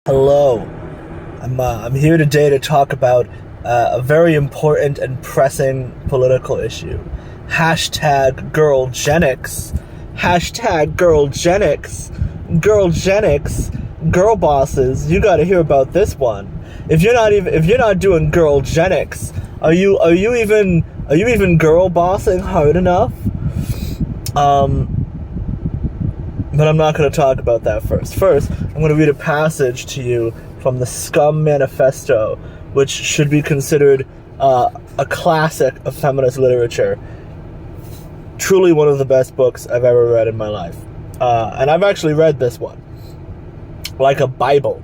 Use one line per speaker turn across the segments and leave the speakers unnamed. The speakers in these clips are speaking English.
Hello, I'm here today to talk about a very important and pressing political issue. Hashtag girlgenics. Hashtag girlgenics. Girlgenics. Girl bosses. You got to hear about this one. If you're not doing girlgenics, are you even girl bossing hard enough? But I'm not going to talk about that first. First, I'm going to read a passage to you from the Scum Manifesto, which should be considered a classic of feminist literature. Truly one of the best books I've ever read in my life. And I've actually read this one like a Bible.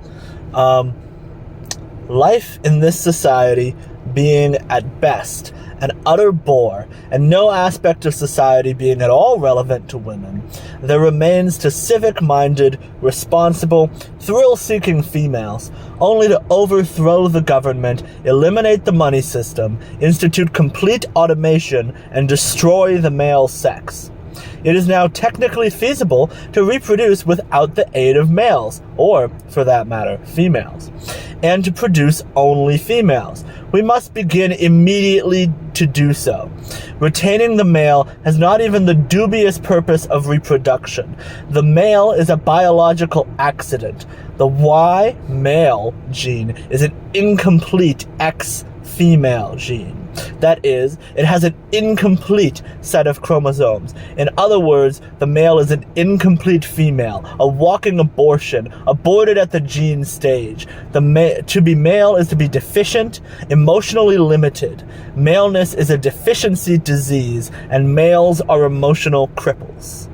Life in this society being at best an utter bore, and no aspect of society being at all relevant to women, there remains to civic-minded, responsible, thrill-seeking females only to overthrow the government, eliminate the money system, institute complete automation, and destroy the male sex. It is now technically feasible to reproduce without the aid of males, or, for that matter, females, and to produce only females. We must begin immediately to do so. Retaining the male has not even the dubious purpose of reproduction. The male is a biological accident. The Y male gene is an incomplete X female gene. That is, it has an incomplete set of chromosomes. In other words, the male is an incomplete female, a walking abortion, aborted at the gene stage. To be male is to be deficient, emotionally limited. Maleness is a deficiency disease, and males are emotional cripples.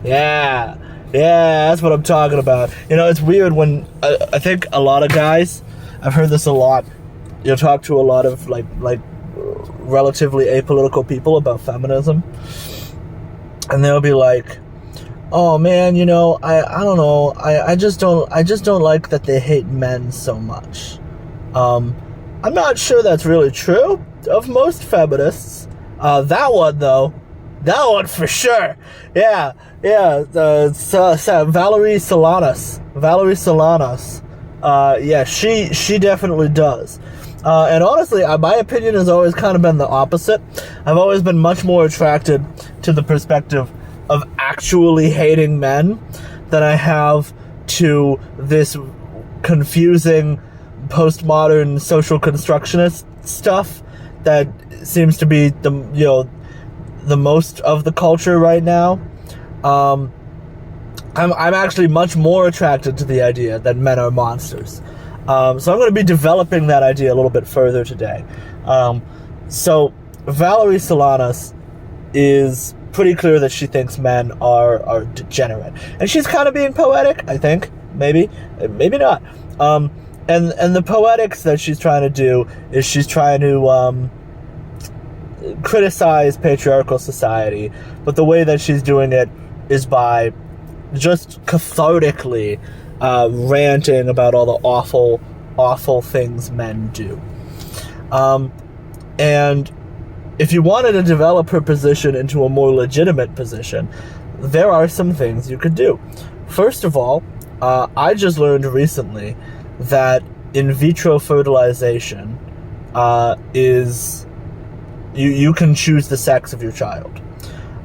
Yeah, that's what I'm talking about. You know, it's weird when I think a lot of guys, I've heard this a lot. You'll talk to a lot of like relatively apolitical people about feminism, and they'll be like, "Oh man, you know, I don't know, I just don't like that they hate men so much." I'm not sure that's really true of most feminists. That one for sure. Yeah. Valerie Solanas. Yeah, she definitely does. And honestly, my opinion has always kind of been the opposite. I've always been much more attracted to the perspective of actually hating men than I have to this confusing postmodern social constructionist stuff that seems to be the most of the culture right now. I'm actually much more attracted to the idea that men are monsters. So I'm going to be developing that idea a little bit further today. So Valerie Solanas is pretty clear that she thinks men are degenerate. And she's kind of being poetic, I think. Maybe not. And the poetics that she's trying to do is she's trying to criticize patriarchal society, but the way that she's doing it is by just cathartically ranting about all the awful things men do. And if you wanted to develop her position into a more legitimate position, there are some things you could do. First of all, I just learned recently that in vitro fertilization is you can choose the sex of your child.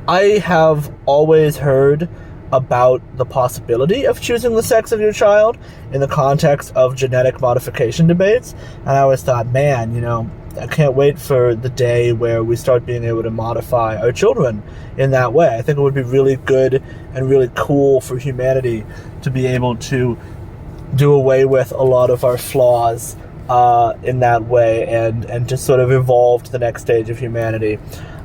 I have always heard about the possibility of choosing the sex of your child in the context of genetic modification debates, and I always thought, man, you know, I can't wait for the day where we start being able to modify our children in that way. I think it would be really good and really cool for humanity to be able to do away with a lot of our flaws in that way and just sort of evolve to the next stage of humanity.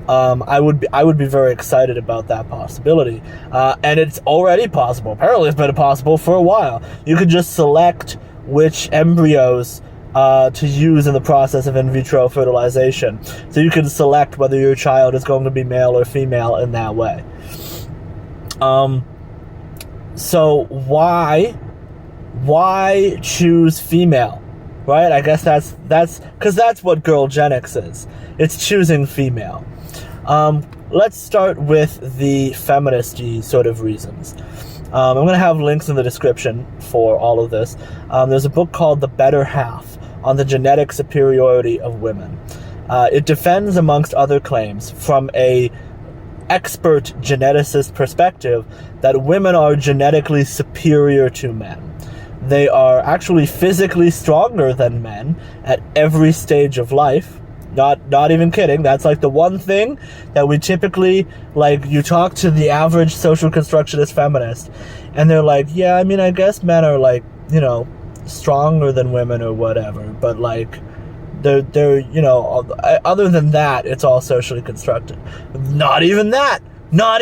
I would be very excited about that possibility. And it's already possible. Apparently it's been possible for a while. You could just select which embryos to use in the process of in vitro fertilization. So you can select whether your child is going to be male or female in that way. So why choose female? Right? I guess that's because that's what girlgenics is. It's choosing female. Let's start with the feminist-y sort of reasons. I'm going to have links in the description for all of this. There's a book called The Better Half on the genetic superiority of women. It defends, amongst other claims, from a expert geneticist perspective, that women are genetically superior to men. They are actually physically stronger than men at every stage of life. Not even kidding. That's like the one thing that we typically, like, you talk to the average social constructionist feminist and they're like, yeah, I mean, I guess men are, like, you know, stronger than women or whatever, but like they're you know, other than that, it's all socially constructed. Not even that. No,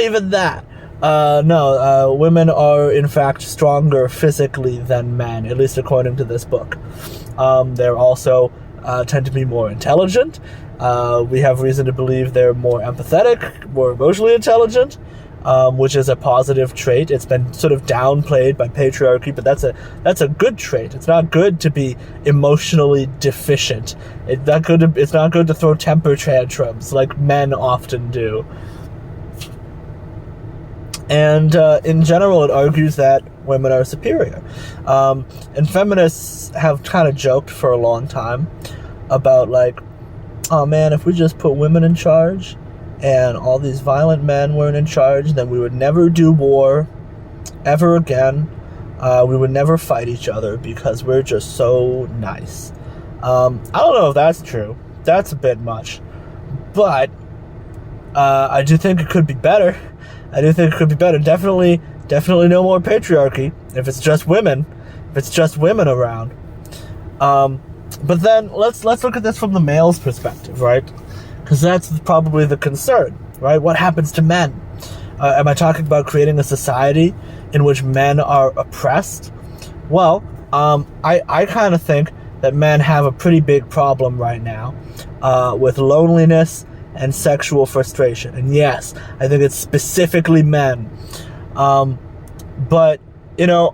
women are in fact stronger physically than men, at least according to this book. They're also tend to be more intelligent. We have reason to believe they're more empathetic, more emotionally intelligent, which is a positive trait. It's been sort of downplayed by patriarchy, but that's a good trait. It's not good to be emotionally deficient. It's not good to throw temper tantrums like men often do. And in general, it argues that women are superior. And feminists have kind of joked for a long time about, like, oh man, if we just put women in charge and all these violent men weren't in charge, then we would never do war ever again. We would never fight each other because we're just so nice. I don't know if that's true. That's a bit much. But I do think it could be better. Definitely no more patriarchy if it's just women. Around. But then let's look at this from the male's perspective, right? Because that's probably the concern, right? What happens to men? Am I talking about creating a society in which men are oppressed? Well, I kind of think that men have a pretty big problem right now with loneliness and sexual frustration. And yes, I think it's specifically men. But, you know,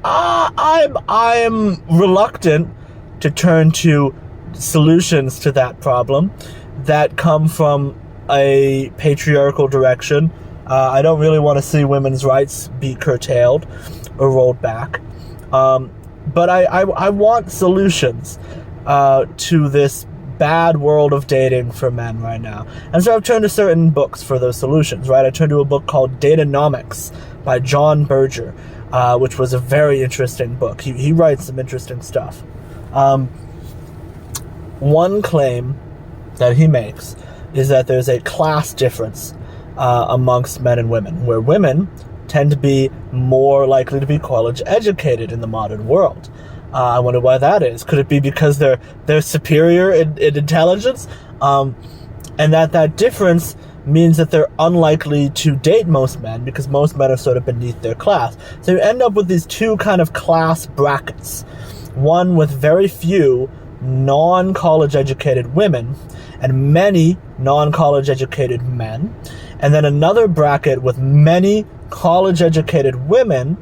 I'm reluctant to turn to solutions to that problem that come from a patriarchal direction. I don't really want to see women's rights be curtailed or rolled back. But I want solutions to this bad world of dating for men right now. And so I've turned to certain books for those solutions, right? I turned to a book called Datanomics by John Berger, which was a very interesting book. He writes some interesting stuff. One claim that he makes is that there's a class difference amongst men and women, where women tend to be more likely to be college educated in the modern world. I wonder why that is. Could it be because they're superior in intelligence? And that difference means that they're unlikely to date most men because most men are sort of beneath their class. So you end up with these two kind of class brackets. One with very few non-college educated women and many non-college educated men. And then another bracket with many college educated women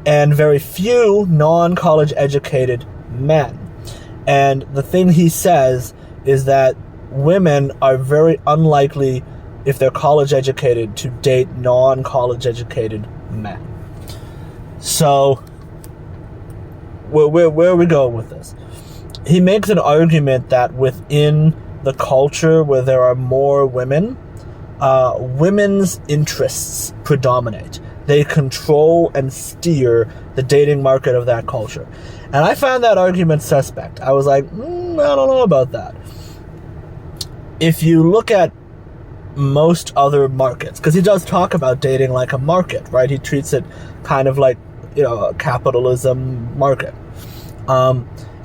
and very few non-college educated men. And the thing he says is that women are very unlikely, if they're college educated, to date non-college educated men. So, where are we going with this? He makes an argument that within the culture where there are more women, women's interests predominate. They control and steer the dating market of that culture. And I found that argument suspect. I was like, I don't know about that. If you look at most other markets, because he does talk about dating like a market, right? He treats it kind of like, you know, a capitalism market.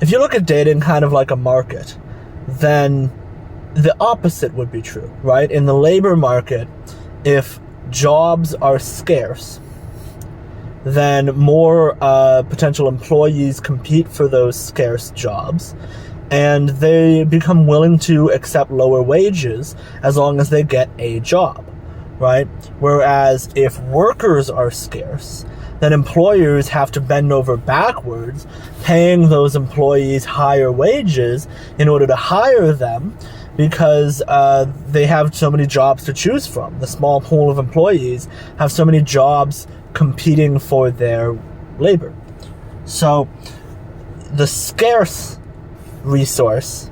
If you look at dating kind of like a market, then the opposite would be true, right? In the labor market, if jobs are scarce, then more potential employees compete for those scarce jobs, and they become willing to accept lower wages as long as they get a job, right? Whereas if workers are scarce, then employers have to bend over backwards paying those employees higher wages in order to hire them, because they have so many jobs to choose from. The small pool of employees have so many jobs competing for their labor. So the scarce resource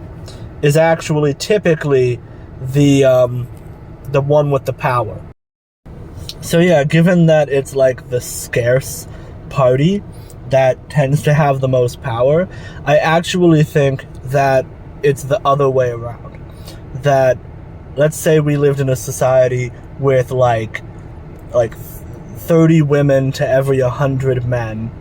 is actually typically the one with the power. So yeah, given that it's like the scarce party that tends to have the most power, I actually think that it's the other way around. That, let's say we lived in a society with like 30 women to every 100 men.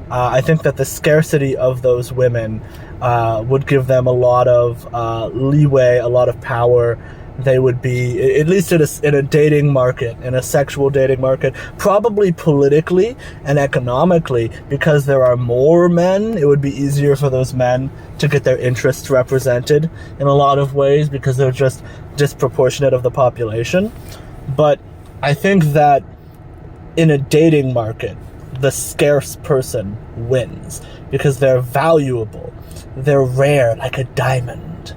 I think that the scarcity of those women would give them a lot of leeway, a lot of power. They would be, at least in a dating market, in a sexual dating market, probably politically and economically, because there are more men, it would be easier for those men to get their interests represented in a lot of ways because they're just disproportionate of the population. But I think that in a dating market, the scarce person wins because they're valuable. They're rare, like a diamond.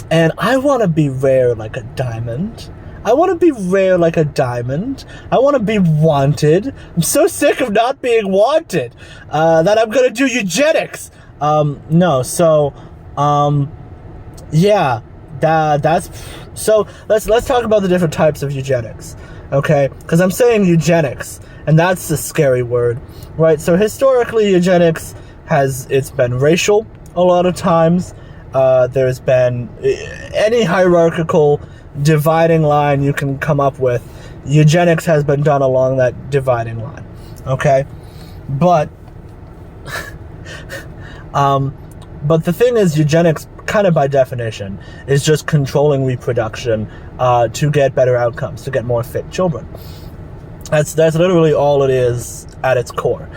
And I want to be rare like a diamond. I want to be rare like a diamond. I want to be wanted. I'm so sick of not being wanted that I'm going to do eugenics. Yeah, that's... So let's talk about the different types of eugenics, okay? Because I'm saying eugenics, and that's a scary word, right? So historically, eugenics it's been racial a lot of times. There's been any hierarchical dividing line you can come up with. Eugenics has been done along that dividing line, okay? But the thing is, eugenics, kind of by definition, is just controlling reproduction to get better outcomes, to get more fit children. That's literally all it is at its core.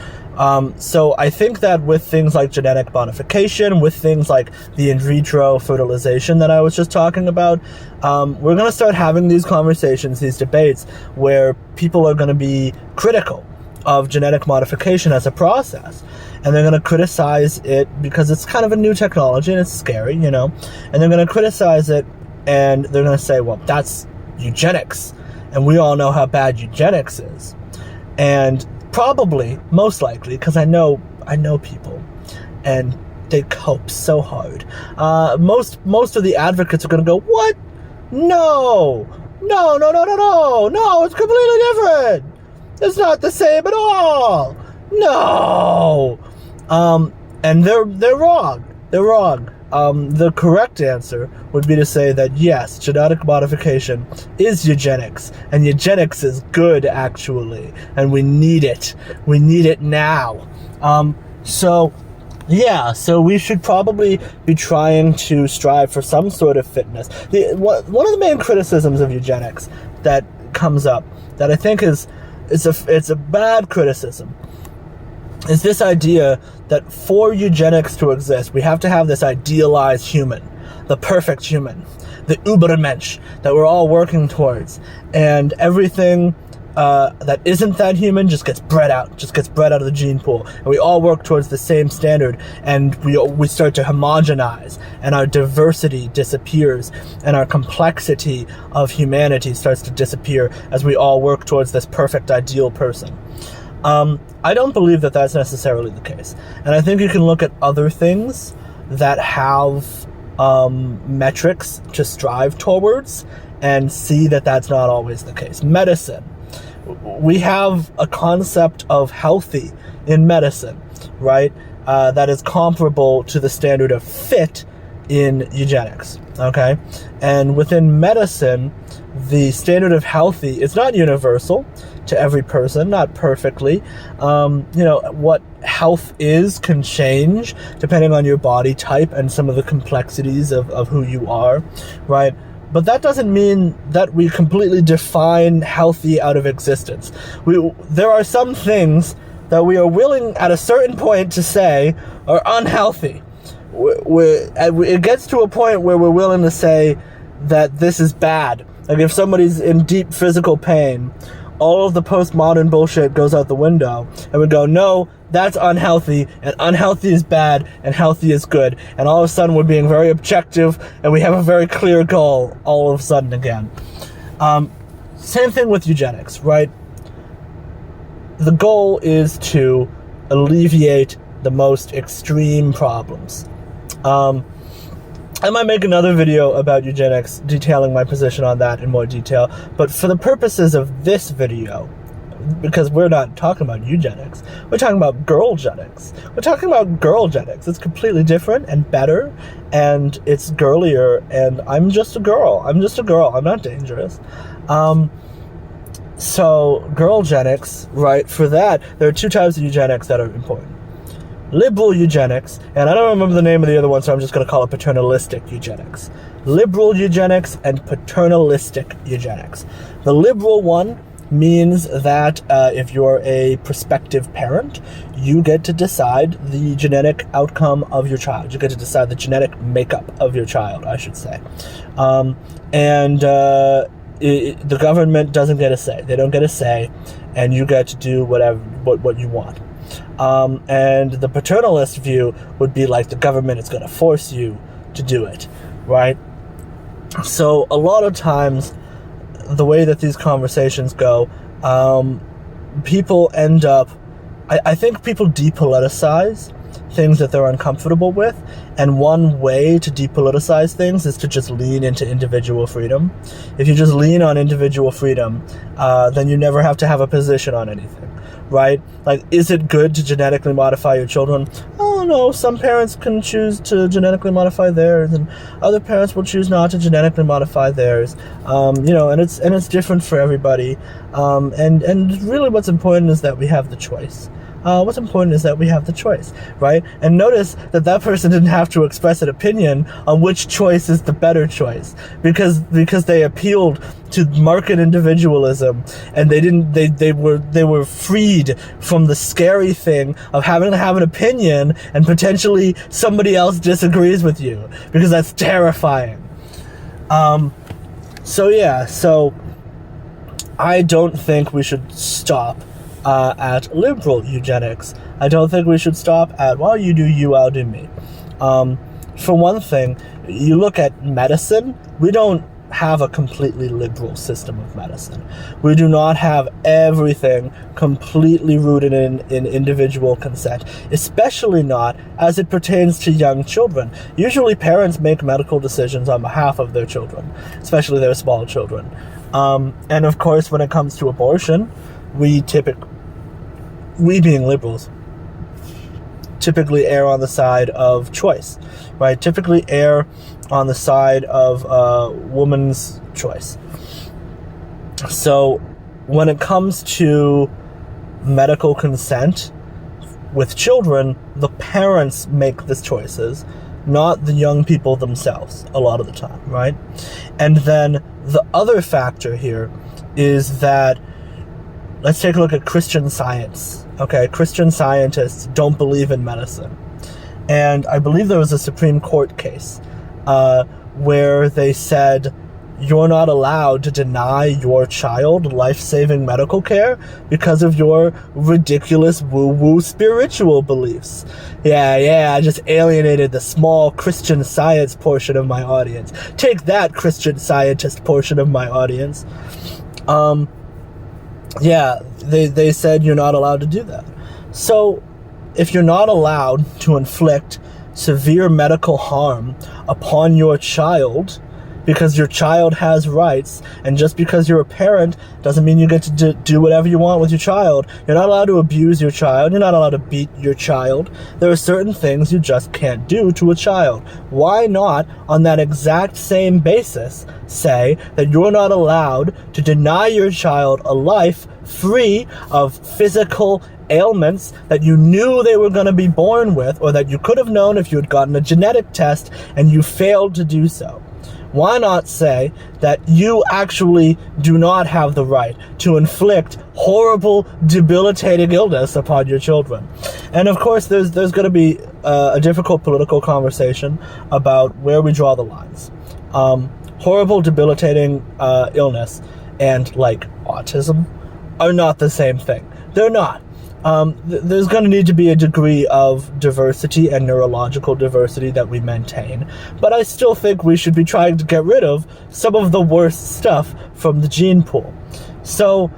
So I think that with things like genetic modification, with things like the in vitro fertilization that I was just talking about, we're going to start having these conversations, these debates, where people are going to be critical of genetic modification as a process. And they're going to criticize it because it's kind of a new technology and it's scary, you know. And they're going to criticize it and they're going to say, well, that's eugenics. And we all know how bad eugenics is. And probably, most likely, because I know people, and they cope so hard. Most of the advocates are going to go, what? No, it's completely different. It's not the same at all. No. And they're wrong. They're wrong. The correct answer would be to say that yes, genetic modification is eugenics, and eugenics is good, actually, and we need it. We need it now. So we should probably be trying to strive for some sort of fitness. One of the main criticisms of eugenics that comes up, that I think it's a bad criticism, is this idea that for eugenics to exist, we have to have this idealized human, the perfect human, the Übermensch that we're all working towards. And everything that isn't that human just gets bred out of the gene pool. And we all work towards the same standard, and we start to homogenize, and our diversity disappears, and our complexity of humanity starts to disappear as we all work towards this perfect ideal person. I don't believe that that's necessarily the case. And I think you can look at other things that have metrics to strive towards and see that that's not always the case. Medicine. We have a concept of healthy in medicine, right? That is comparable to the standard of fit in eugenics, okay? And within medicine, the standard of healthy is not universal to every person, not perfectly. What health is can change depending on your body type and some of the complexities of who you are, right? But that doesn't mean that we completely define healthy out of existence. There are some things that we are willing at a certain point to say are unhealthy. It gets to a point where we're willing to say that this is bad. Like if somebody's in deep physical pain, all of the postmodern bullshit goes out the window, and we go, no, that's unhealthy, and unhealthy is bad, and healthy is good. And all of a sudden we're being very objective, and we have a very clear goal all of a sudden again. Same thing with eugenics, right? the goal is to alleviate the most extreme problems. I might make another video about eugenics, detailing my position on that in more detail, but for the purposes of this video, because we're not talking about eugenics, we're talking about girlgenics. We're talking about girlgenics. It's completely different and better, and it's girlier, and I'm just a girl. I'm not dangerous. So girlgenics, right, for that, there are two types of eugenics that are important. Liberal eugenics, and I don't remember the name of the other one, so I'm just going to call it paternalistic eugenics. Liberal eugenics and paternalistic eugenics. The liberal one means that if you're a prospective parent, you get to decide the genetic outcome of your child. You get to decide the genetic makeup of your child, I should say. The government doesn't get a say. They don't get a say, and you get to do what you want. And the paternalist view would be like the government is going to force you to do it, right? So a lot of times, the way that these conversations go, people end up, I think people depoliticize things that they're uncomfortable with, and one way to depoliticize things is to just lean into individual freedom. If you just lean on individual freedom, then you never have to have a position on anything, right? Like, is it good to genetically modify your children? Oh no, some parents can choose to genetically modify theirs, and other parents will choose not to genetically modify theirs. And it's different for everybody. And really, what's important is that we have the choice. What's important is that we have the choice, right? And notice that person didn't have to express an opinion on which choice is the better choice, because they appealed to market individualism, and they were freed from the scary thing of having to have an opinion and potentially somebody else disagrees with you, because that's terrifying. So I don't think we should stop at liberal eugenics. I don't think we should stop at, well, you do you, I'll do me. For one thing, you look at medicine, we don't have a completely liberal system of medicine. We do not have everything completely rooted in individual consent, especially not as it pertains to young children. Usually parents make medical decisions on behalf of their children, especially their small children. And of course, when it comes to abortion, we being liberals, typically err on the side of choice, right? Typically err on the side of woman's choice. So when it comes to medical consent with children, the parents make the choices, not the young people themselves, a lot of the time, right? And then the other factor here is that, let's take a look at Christian Science. Okay, Christian scientists don't believe in medicine. And I believe there was a Supreme Court case where they said you're not allowed to deny your child life-saving medical care because of your ridiculous woo-woo spiritual beliefs. Yeah, I just alienated the small Christian Science portion of my audience. Take that, Christian Scientist portion of my audience. They said you're not allowed to do that. So if you're not allowed to inflict severe medical harm upon your child because your child has rights, and just because you're a parent doesn't mean you get to do whatever you want with your child. You're not allowed to abuse your child. You're not allowed to beat your child. There are certain things you just can't do to a child. Why not, on that exact same basis, say that you're not allowed to deny your child a life free of physical ailments that you knew they were going to be born with, or that you could have known if you had gotten a genetic test and you failed to do so? Why not say that you actually do not have the right to inflict horrible, debilitating illness upon your children? And of course, there's going to be a difficult political conversation about where we draw the lines. Horrible, debilitating illness and, like, autism are not the same thing. They're not. There's going to need to be a degree of diversity and neurological diversity that we maintain, but I still think we should be trying to get rid of some of the worst stuff from the gene pool. So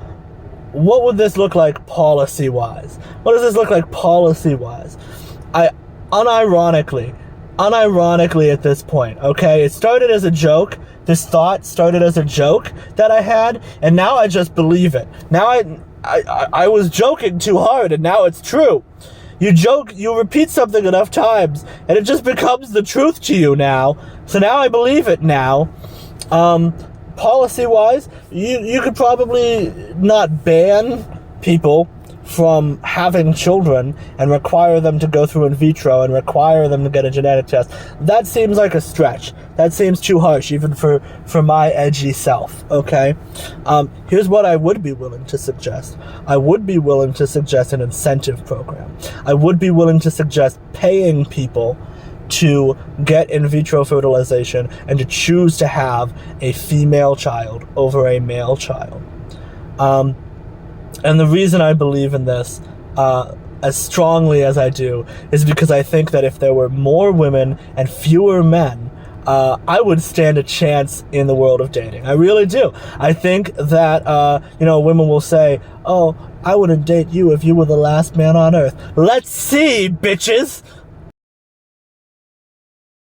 what would this look like policy-wise? What does this look like policy-wise? Unironically at this point, okay? It started as a joke. This thought started as a joke that I had, and now I just believe it. Now I was joking too hard, and now it's true. You repeat something enough times, and it just becomes the truth to you now. So now I believe it now. Policy-wise, you could probably not ban people from having children and require them to go through in vitro and require them to get a genetic test. That seems like a stretch. That seems too harsh, even for my edgy self, okay? Here's what I would be willing to suggest. I would be willing to suggest an incentive program. I would be willing to suggest paying people to get in vitro fertilization and to choose to have a female child over a male child. And the reason I believe in this as strongly as I do is because I think that if there were more women and fewer men, I would stand a chance in the world of dating. I really do. I think that, women will say, oh, I wouldn't date you if you were the last man on earth. Let's see, bitches!